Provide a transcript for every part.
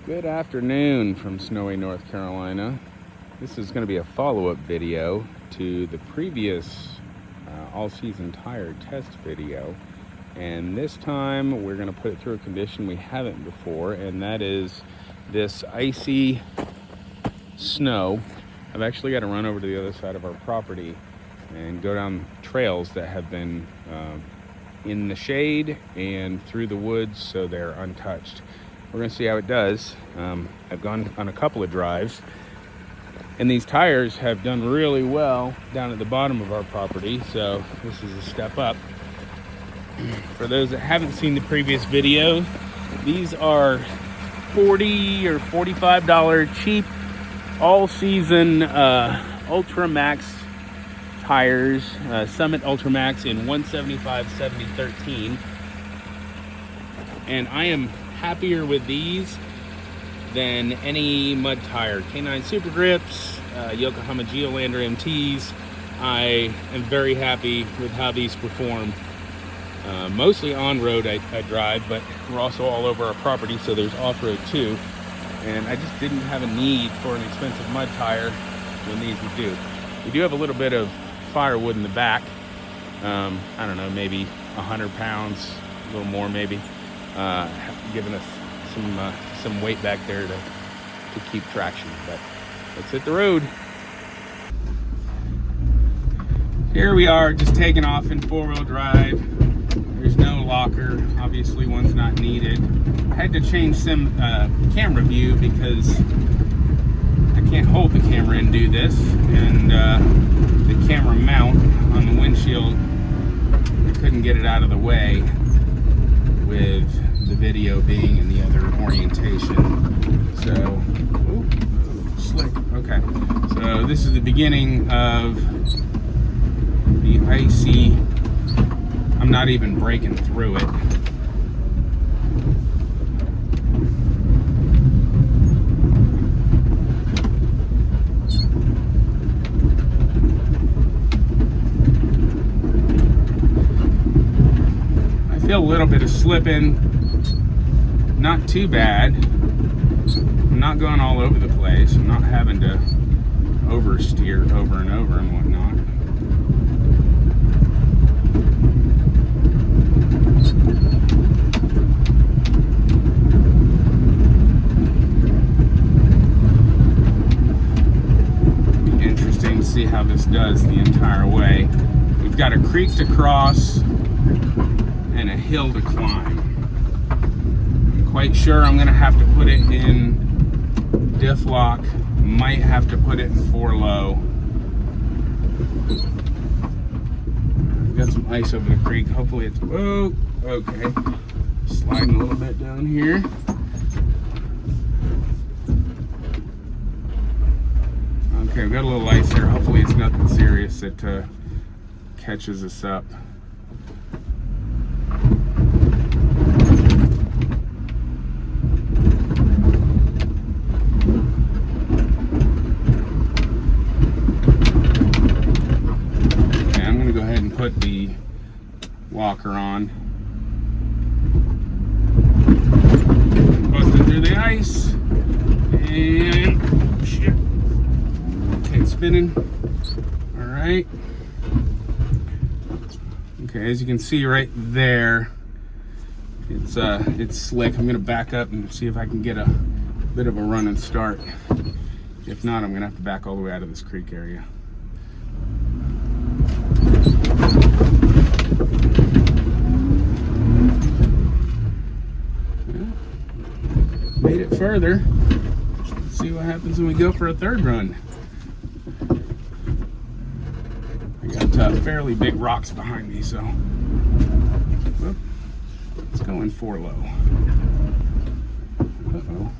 Good afternoon from snowy North Carolina. This is going to be a follow-up video to the previous all-season tire test video. And this time we're going to put it through a condition we haven't before, and that is this icy snow. I've actually got to run over to the other side of our property and go down trails that have been in the shade and through the woods, so they're untouched. We're gonna see how it does. I've gone on a couple of drives, and these tires have done really well down at the bottom of our property, so this is a step up. For those that haven't seen the previous video, these are $40 or $45 cheap all-season Ultramax tires, Summit Ultramax in 175/70/13, and I am happier with these than any mud tire. K9 Super Grips, Yokohama Geolandar MTs. I am very happy with how these perform. Mostly on-road I drive, but we're also all over our property, so there's off-road too. And I just didn't have a need for an expensive mud tire when these would do. We do have a little bit of firewood in the back. I don't know, maybe 100 pounds, a little more maybe. Giving us some weight back there to keep traction, but let's hit the road. Here we are, just taking off in 4-wheel drive. There's no locker, obviously one's not needed. I had to change some camera view because I can't hold the camera and do this, and the camera mount on the windshield, I couldn't get it out of the way with the video being in the other orientation. So, slick. Okay. So this is the beginning of the icy. I'm not even breaking through it. I feel a little bit of slipping. Not too bad. I'm not going all over the place. I'm not having to oversteer over and over and whatnot. It'll be interesting to see how this does the entire way. We've got a creek to cross and a hill to climb. Quite sure I'm gonna have to put it in diff lock, might have to put it in 4-low. Got some ice over the creek, hopefully it's, oh, okay. Sliding a little bit down here. Okay, we've got a little ice there, hopefully it's nothing serious that catches us up. Put the walker on. Busted through the ice. And shit. Okay, spinning. Alright. Okay, as you can see right there, it's slick. I'm gonna back up and see if I can get a bit of a run and start. If not, I'm gonna have to back all the way out of this creek area. Made it further. Let's see what happens when we go for a third run. I got fairly big rocks behind me, so whoop, let's go in 4-low. Uh-oh.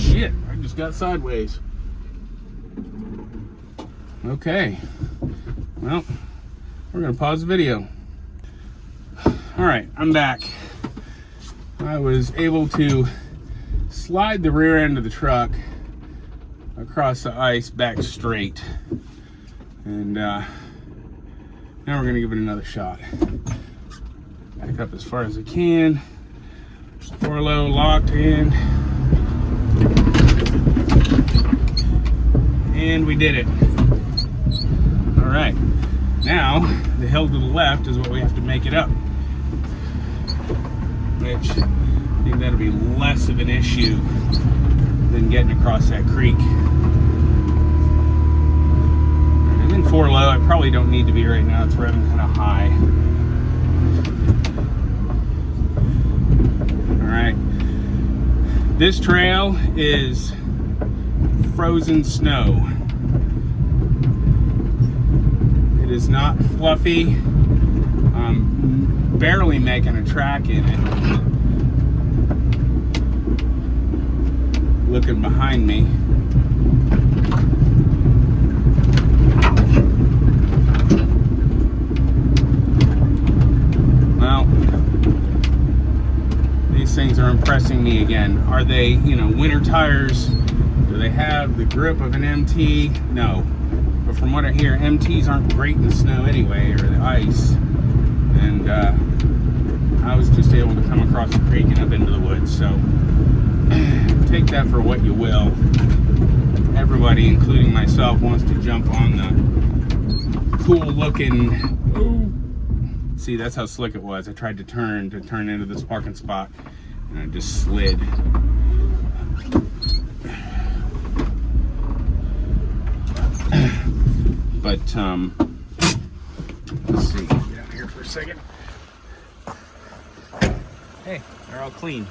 Shit, I just got sideways. Okay, well, we're gonna pause the video. All right, I'm back. I was able to slide the rear end of the truck across the ice back straight, and Now we're gonna give it another shot. Back up as far as I can. 4-low locked in. And we did it. All right. Now, the hill to the left is what we have to make it up. Which, I think that'll be less of an issue than getting across that creek. I'm in 4-low. I probably don't need to be right now. It's revving kind of high. All right. This trail is frozen snow. It is not fluffy. I'm barely making a track in it. Looking behind me. Well, these things are impressing me again. Are they, winter tires? Do they have the grip of an MT? No. But from what I hear, MTs aren't great in the snow anyway, or the ice. And I was just able to come across the creek and up into the woods. So take that for what you will. Everybody, including myself, wants to jump on the cool looking. Oh. See, that's how slick it was. I tried to turn into this parking spot, and I just slid. But let's see. Get out here for a second. Hey, they're all clean.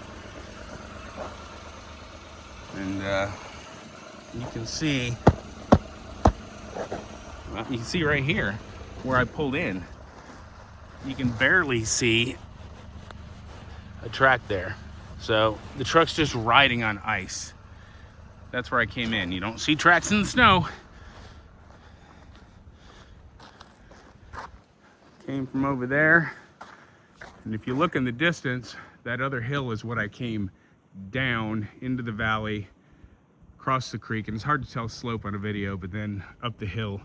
And you can see, well, you can see right here where I pulled in. You can barely see a track there. So the truck's just riding on ice. That's where I came in. You don't see tracks in the snow. Came from over there. And if you look in the distance, that other hill is what I came down into the valley, across the creek, and it's hard to tell slope on a video, but then up the hill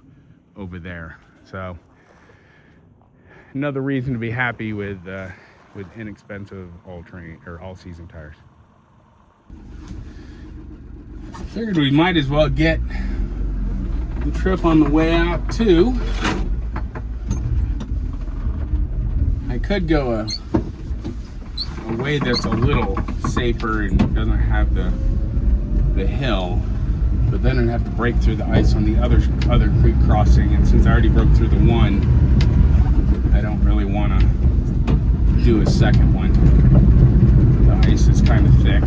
over there. So another reason to be happy with inexpensive all-season tires. Figured we might as well get the trip on the way out too. I could go a way that's a little safer and doesn't have the hill, but then I'd have to break through the ice on the other creek crossing, and since I already broke through the one, I don't really want to do a second one. The ice is kind of thick.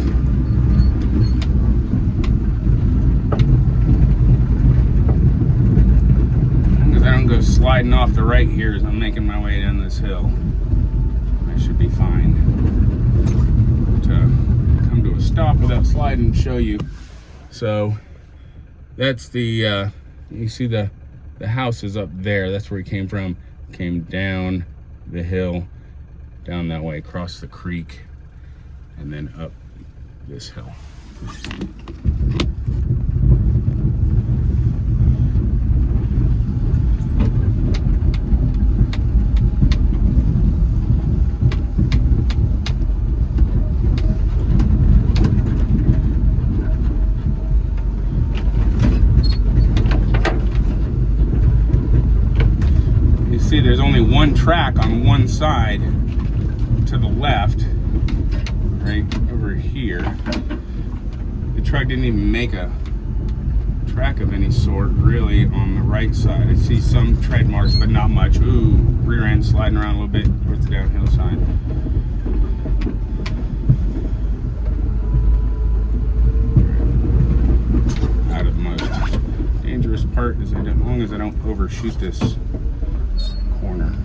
As long as I don't go sliding off the right here as I'm making my way down this hill, I should be fine. To come to a stop without sliding and show you. So that's the you see the house is up there. That's where he came from. Came down the hill, down that way, across the creek, and then up this hill. See, there's only one track on one side to the left, right over here. The truck didn't even make a track of any sort really on the right side. I see some tread marks, but not much. Ooh, rear end sliding around a little bit towards the downhill side. Out of the most dangerous part is as long as I don't overshoot this corner.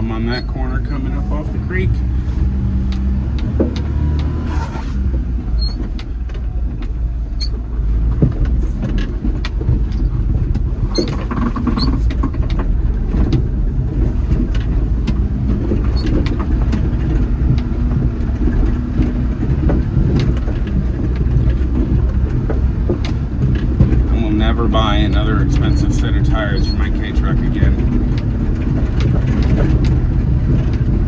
I'm on that corner coming up off the creek. Never buy another expensive set of tires for my K-Truck again.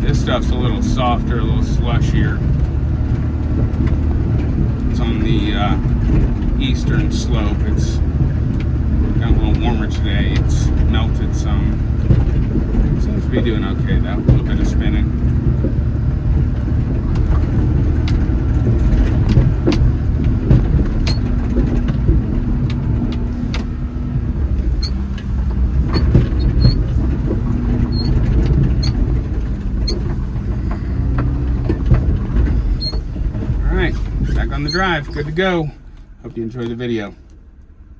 This stuff's a little softer, a little slushier. It's on the eastern slope. It's got a little warmer today. It's melted some. It seems to be doing okay though. A little bit of spinning. Back on the drive, good to go. Hope you enjoyed the video.